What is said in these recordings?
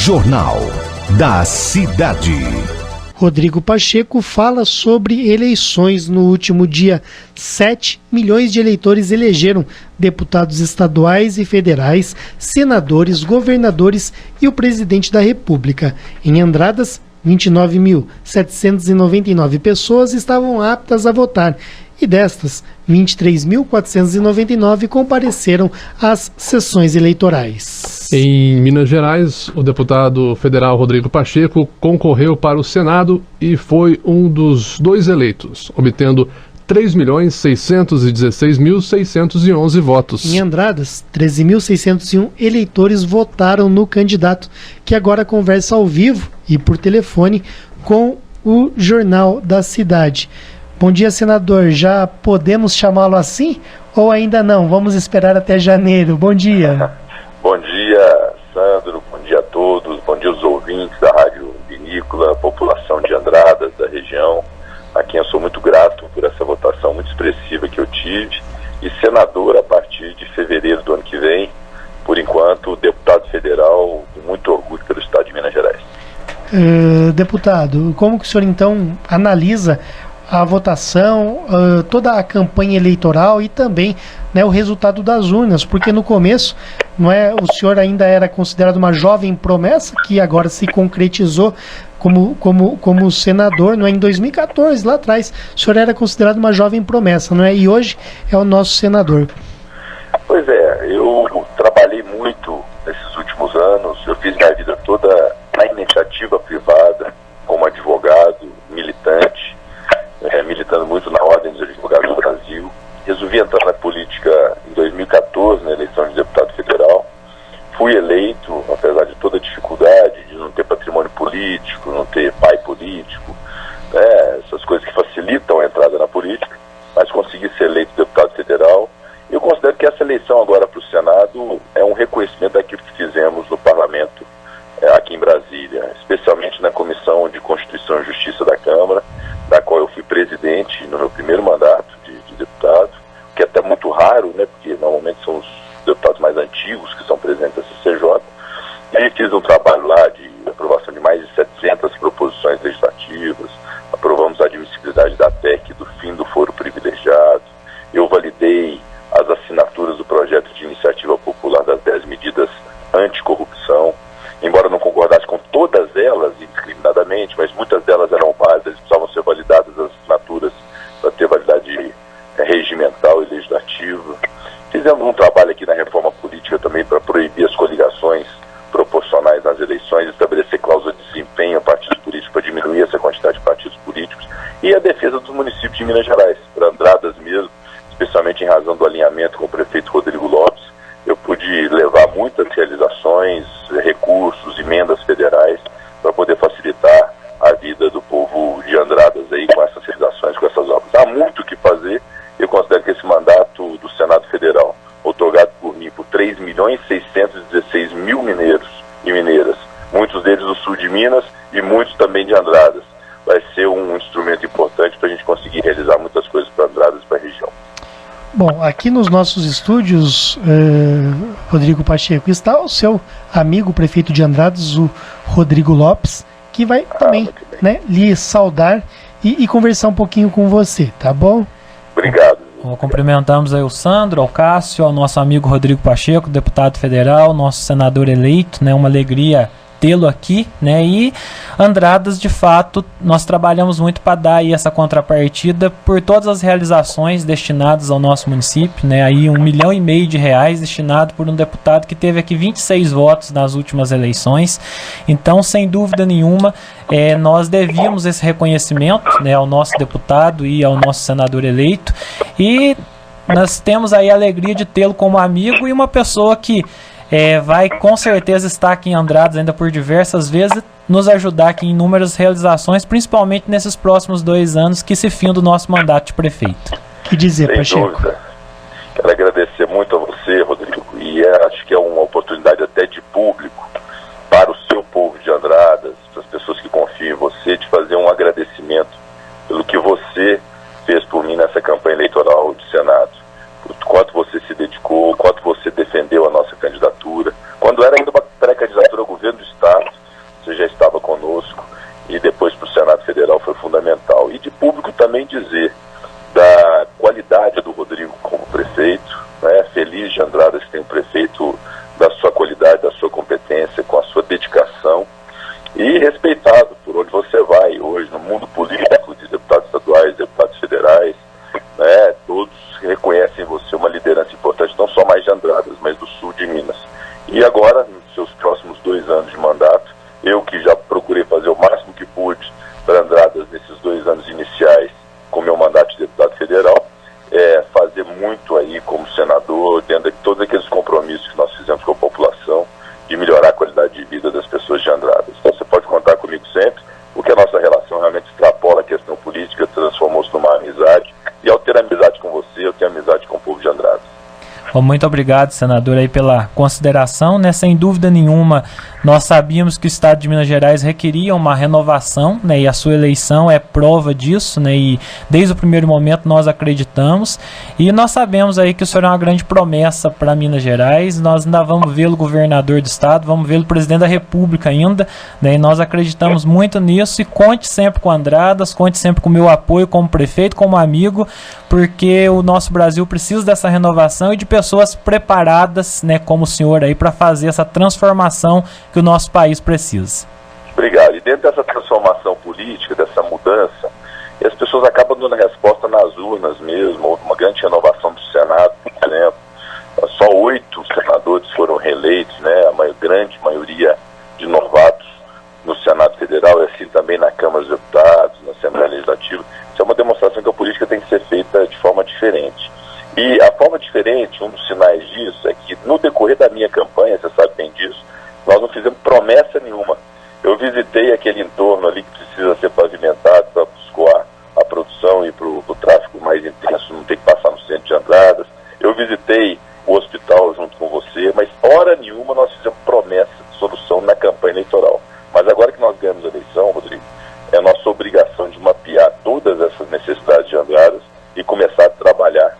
Jornal da Cidade. Rodrigo Pacheco fala sobre eleições. No último dia, 7 milhões de eleitores elegeram deputados estaduais e federais, senadores, governadores e o presidente da República. Em Andradas, 29.799 pessoas estavam aptas a votar. E destas, 23.499 compareceram às sessões eleitorais. Em Minas Gerais, o deputado federal Rodrigo Pacheco concorreu para o Senado e foi um dos dois eleitos, obtendo 3.616.611 votos. Em Andradas, 13.601 eleitores votaram no candidato, que agora conversa ao vivo e por telefone com o Jornal da Cidade. Bom dia, senador. Já podemos chamá-lo assim ou ainda não? Vamos esperar até janeiro. Bom dia. Bom dia, Sandro. Bom dia a todos. Bom dia aos ouvintes da Rádio Vinícola, população de Andradas, da região, a quem eu sou muito grato por essa votação muito expressiva que eu tive. E senador a partir de fevereiro do ano que vem, por enquanto, deputado federal, com muito orgulho pelo estado de Minas Gerais. Deputado, como que o senhor então analisa a votação, toda a campanha eleitoral e também, né, o resultado das urnas? Porque no começo, não é, o senhor ainda era considerado uma jovem promessa, que agora se concretizou como senador, não é? Em 2014, lá atrás, o senhor era considerado uma jovem promessa, não é? E hoje é o nosso senador. Pois é, eu trabalhei muito nesses últimos anos, eu fiz minha vida toda na iniciativa privada, como advogado, militante, militando muito na Ordem dos Advogados do Brasil. Resolvi entrar na política em 2014, na eleição de deputado federal. Fui eleito, apesar de toda a dificuldade, de não ter patrimônio político, não ter pai político, né, essas coisas que facilitam a entrada na política, mas consegui ser eleito deputado federal. Eu considero que essa eleição agora para o Senado é um reconhecimento daquilo que fizemos no Parlamento aqui em Brasília, especialmente na Comissão de Constituição e Justiça da Câmara, da qual eu fui presidente no meu primeiro mandato de deputado, que é até muito raro, né, porque normalmente são os deputados mais antigos que são presentes na CCJ. E fiz um trabalho lá de aprovação de mais de 700 proposições legislativas, aprovamos a admissibilidade da PEC do fim do foro privilegiado, eu validei as assinaturas do projeto de iniciativa popular das 10 medidas anticorrupção, embora não concordasse com todas elas indiscriminadamente, mas muitas delas eram válidas, precisavam ser validadas as assinaturas para ter validade regimental e legislativa. Fizemos um trabalho aqui na reforma política também para proibir as coligações proporcionais nas eleições, estabelecer cláusula de desempenho a partidos políticos para diminuir essa quantidade de partidos políticos, e a defesa dos municípios de Minas Gerais, para Andradas mesmo, especialmente em razão do alinhamento com o prefeito Rodrigo Lopes. Eu pude levar muitas realizações, recursos, emendas federais para poder facilitar a vida do povo de Andradas aí com essas realizações, com essas obras. Há muito o que fazer. Eu considero que esse mandato do Senado Federal, otorgado por mim por 3.616.000 mineiros e mineiras, muitos deles do sul de Minas e muitos também de Andradas, vai ser um instrumento importante para a gente conseguir realizar muitas coisas para Andradas e para a região. Bom, aqui nos nossos estúdios, Rodrigo Pacheco, está o seu amigo, prefeito de Andradas, o Rodrigo Lopes, que vai também, né, lhe saudar e conversar um pouquinho com você, tá bom? Obrigado. Cumprimentamos aí o Sandro, ao Cássio, ao nosso amigo Rodrigo Pacheco, deputado federal, nosso senador eleito, né, uma alegria tê-lo aqui, né? E Andradas, de fato, nós trabalhamos muito para dar aí essa contrapartida por todas as realizações destinadas ao nosso município, né? Aí R$1,5 milhão de reais destinado por um deputado que teve aqui 26 votos nas últimas eleições. Então, sem dúvida nenhuma, nós devíamos esse reconhecimento, né, ao nosso deputado e ao nosso senador eleito, e nós temos aí a alegria de tê-lo como amigo e uma pessoa que vai com certeza estar aqui em Andradas ainda por diversas vezes, nos ajudar aqui em inúmeras realizações, principalmente nesses próximos 2 anos que se fim do nosso mandato de prefeito. Que dizer, Pacheco? Sem dúvida. Quero agradecer muito a você, Rodrigo, e acho que é uma oportunidade até de público para o seu povo de Andradas, para as pessoas que confiam em você, de fazer um agradecimento pelo que você fez por mim nessa campanha eleitoral de Senado. Quanto você se dedicou, quanto você defendeu a nossa candidatura, quando era ainda uma pré-candidatura ao governo do Estado, e respeitado por onde você vai hoje no mundo político, de deputados estaduais, deputados federais, né, todos reconhecem você uma liderança importante, não só mais de Andradas, mas do sul de Minas. E agora, nos seus próximos 2 anos de mandato, eu que já procurei fazer o máximo que pude para Andradas nesses 2 anos iniciais com meu mandato de deputado federal, fazer muito aí como senador, dentro de todos aqueles compromissos que nós fizemos com a população, de melhorar a qualidade de vida das pessoas de Andradas. Então você pode contar comigo sempre, porque a nossa relação realmente extrapola a questão política, transformou-se numa amizade, e ao ter amizade com você, eu tenho amizade com o povo de Andradas. Muito obrigado, senador, aí pela consideração, né? Sem dúvida nenhuma, nós sabíamos que o Estado de Minas Gerais requeria uma renovação, né? E a sua eleição é prova disso, né? E desde o primeiro momento nós acreditamos, e nós sabemos aí que o senhor é uma grande promessa para Minas Gerais. Nós ainda vamos vê-lo governador do estado, vamos vê-lo presidente da República ainda, né? E nós acreditamos muito nisso, e conte sempre com Andradas, conte sempre com o meu apoio como prefeito, como amigo, porque o nosso Brasil precisa dessa renovação e de pessoas preparadas, né, como o senhor aí, para fazer essa transformação que o nosso país precisa. Obrigado. E dentro dessa transformação política, dessa mudança, as pessoas acabam dando resposta nas urnas mesmo. Houve uma grande renovação do Senado, por exemplo. Só 8 senadores foram reeleitos, né, a grande maioria de novatos no Senado Federal, e assim também na Câmara dos Deputados, na Assembleia Legislativa. Isso é uma demonstração que a política tem que ser feita de forma diferente. E a forma diferente, um dos sinais disso, é que no decorrer da minha campanha, você sabe bem disso, nós não fizemos promessa nenhuma. Eu visitei aquele entorno ali que precisa ser pavimentado para escoar a produção e para o tráfego mais intenso não ter que passar no centro de Andradas. Eu visitei o hospital junto com você, mas hora nenhuma nós fizemos promessa de solução na campanha eleitoral. Mas agora que nós ganhamos a eleição, Rodrigo, é nossa obrigação de mapear todas essas necessidades de Andradas e começar a trabalhar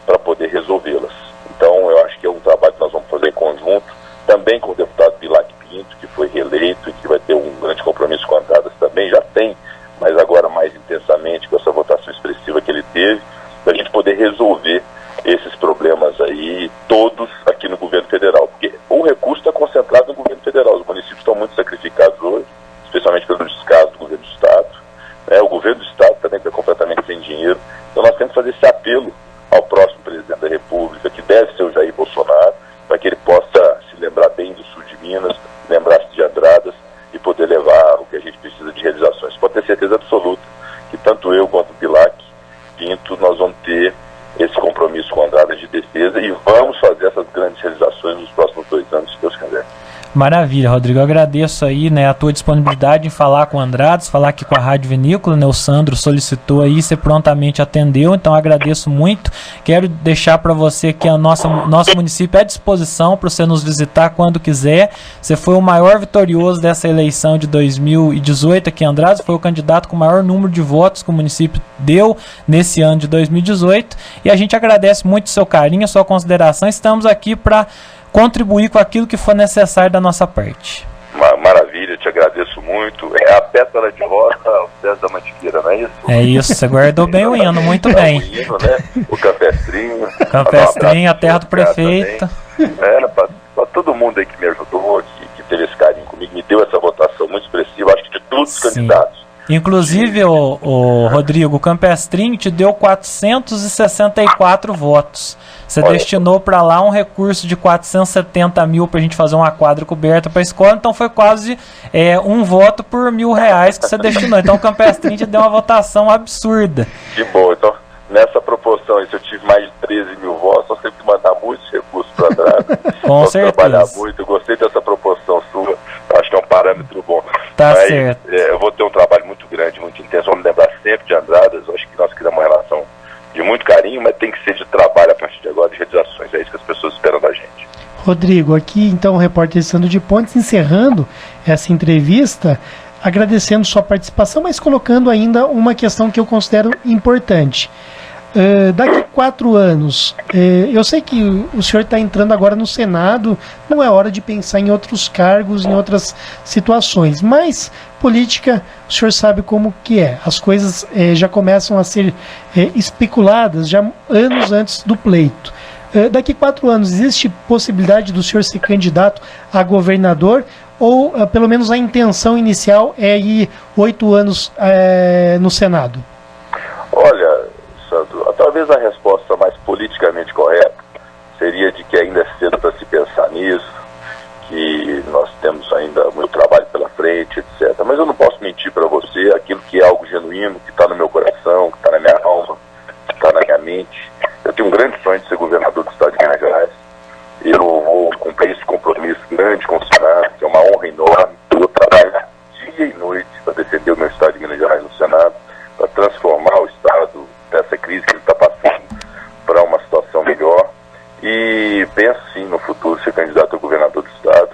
para poder resolvê-las. Então, eu acho que é um trabalho que nós vamos fazer em conjunto, também com o deputado Bilac Pinto, que foi reeleito e que vai ter um grande compromisso com Andradas também, já tem, mas agora mais intensamente com essa votação expressiva que ele teve, para a gente poder resolver esses problemas aí, todos aqui no governo federal, porque o recurso está concentrado no governo federal, os municípios estão muito sacrificados hoje, especialmente pelo descaso do governo do estado, né? O governo do estado também está completamente sem dinheiro, então nós temos que fazer esse apelo ao próximo presidente da República, que deve ser o Jair Bolsonaro, para que ele possa se lembrar bem do sul de Minas, lembrar-se de Andradas e poder levar o que a gente precisa de realizações. Pode ter certeza absoluta que tanto eu quanto o Bilac Pinto, nós vamos ter esse compromisso com Andradas de defesa e vamos fazer essas grandes realizações nos próximos 2 anos, se Deus quiser. Maravilha, Rodrigo. Eu agradeço aí, né, a tua disponibilidade em falar com o Andradas, falar aqui com a Rádio Vinícola, né? O Sandro solicitou aí, você prontamente atendeu, então agradeço muito. Quero deixar para você que nosso município é à disposição para você nos visitar quando quiser. Você foi o maior vitorioso dessa eleição de 2018 aqui em Andradas, foi o candidato com o maior número de votos que o município deu nesse ano de 2018, e a gente agradece muito o seu carinho, a sua consideração. Estamos aqui para contribuir com aquilo que for necessário da nossa parte. Maravilha, te agradeço muito. É a pétala de rosa aos pés da mantiqueira, não é isso? É isso, você guardou bem o hino, muito bem. O hino, né? O Campestrinho. Campestrinho, a terra do prefeito. Para todo mundo aí que me ajudou, que teve esse carinho comigo, me deu essa votação muito expressiva, acho que de todos os candidatos. Inclusive, o Rodrigo, o Campestrinho te deu 464 votos. Você destinou para lá um recurso de 470 mil para a gente fazer uma quadra coberta para a escola, então foi quase um voto por R$1.000 que você destinou. Então o Campestrinho te deu uma votação absurda. Que bom, então nessa proporção, se eu tive mais de 13 mil votos, nós temos que mandar muitos recursos para Andradas. Com certeza. Trabalhar muito, eu gostei dessa proporção sua, acho que é um parâmetro bom. Tá certo. Eu vou ter um trabalho muito grande, muito intenso, vamos lembrar sempre de Andradas, acho que nós criamos uma relação de muito carinho, mas tem que ser de trabalho a partir de agora, de realizações, é isso que as pessoas esperam da gente. Rodrigo, aqui então o repórter Sandro de Pontes encerrando essa entrevista, agradecendo sua participação, mas colocando ainda uma questão que eu considero importante. Daqui 4 anos, eu sei que o senhor está entrando agora no Senado, não é hora de pensar em outros cargos, em outras situações, mas política, o senhor sabe como que é, as coisas já começam a ser especuladas já anos antes do pleito. Daqui 4 anos, existe possibilidade do senhor ser candidato a governador ou pelo menos a intenção inicial é ir 8 anos no Senado? Olha, Sandro, talvez a resposta mais politicamente correta seria de que ainda é cedo para se pensar nisso, que nós temos ainda muito trabalho pela frente, etc. Mas eu não posso mentir para você aquilo que é algo genuíno, que está no meu coração, que está na minha alma, que está na minha mente. Eu tenho um grande sonho de ser governador do estado de Minas Gerais. Eu vou cumprir esse compromisso grande com o Senado, que é uma honra enorme. Eu vou trabalhar dia e noite para defender o meu estado de Minas Gerais no Senado, para transformar o estado dessa crise que ele está passando para uma situação melhor. E penso sim no futuro ser candidato a governador do estado,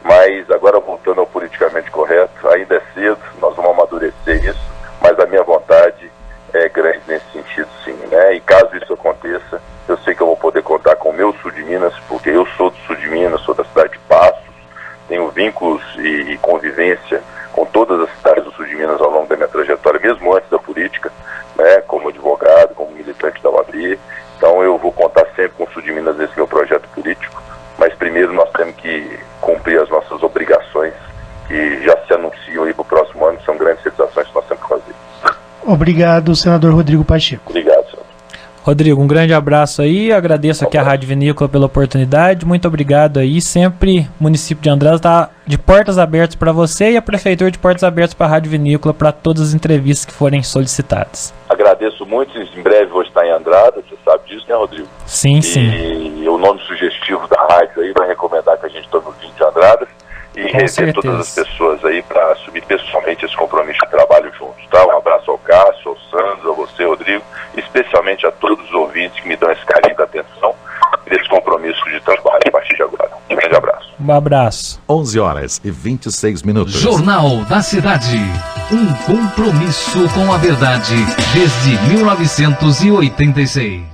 mas agora voltando ao politicamente correto, ainda é cedo, nós vamos amadurecer isso, mas a minha vontade é grande nesse sentido sim, né? E caso isso aconteça, eu sei que eu vou poder contar com o meu sul de Minas, porque eu sou do sul de Minas, sou da cidade de Passos, tenho vínculos e convivência com todas as cidades do sul de Minas ao longo da minha trajetória, mesmo antes da política, né? Como advogado, como militante da UAB. Então eu vou contar sempre com o sul de Minas nesse meu projeto político, mas primeiro nós temos que cumprir as nossas obrigações que já se anunciam aí para o próximo ano, que são grandes realizações que nós temos que fazer. Obrigado, senador Rodrigo Pacheco. Obrigado, senador. Rodrigo, um grande abraço aí, agradeço aqui a Rádio Vinícola pela oportunidade, muito obrigado aí, sempre o município de Andradas está de portas abertas para você e a prefeitura de portas abertas para a Rádio Vinícola para todas as entrevistas que forem solicitadas. Agradeço muito, em breve vou estar em Andradas, você sabe disso, né, Rodrigo? Sim, sim. E o nome sugestivo da rádio aí vai recomendar que a gente tome o vinho de Andradas e rever todas as pessoas aí para assumir pessoalmente esse compromisso de trabalho juntos, tá? Um abraço ao Cássio, ao Sandro, a você, Rodrigo, e especialmente a todos os ouvintes que me dão esse carinho da atenção desse compromisso de trabalho a partir de agora. Um grande abraço. Um abraço. 11h26. Jornal da Cidade. Um compromisso com a verdade desde 1986.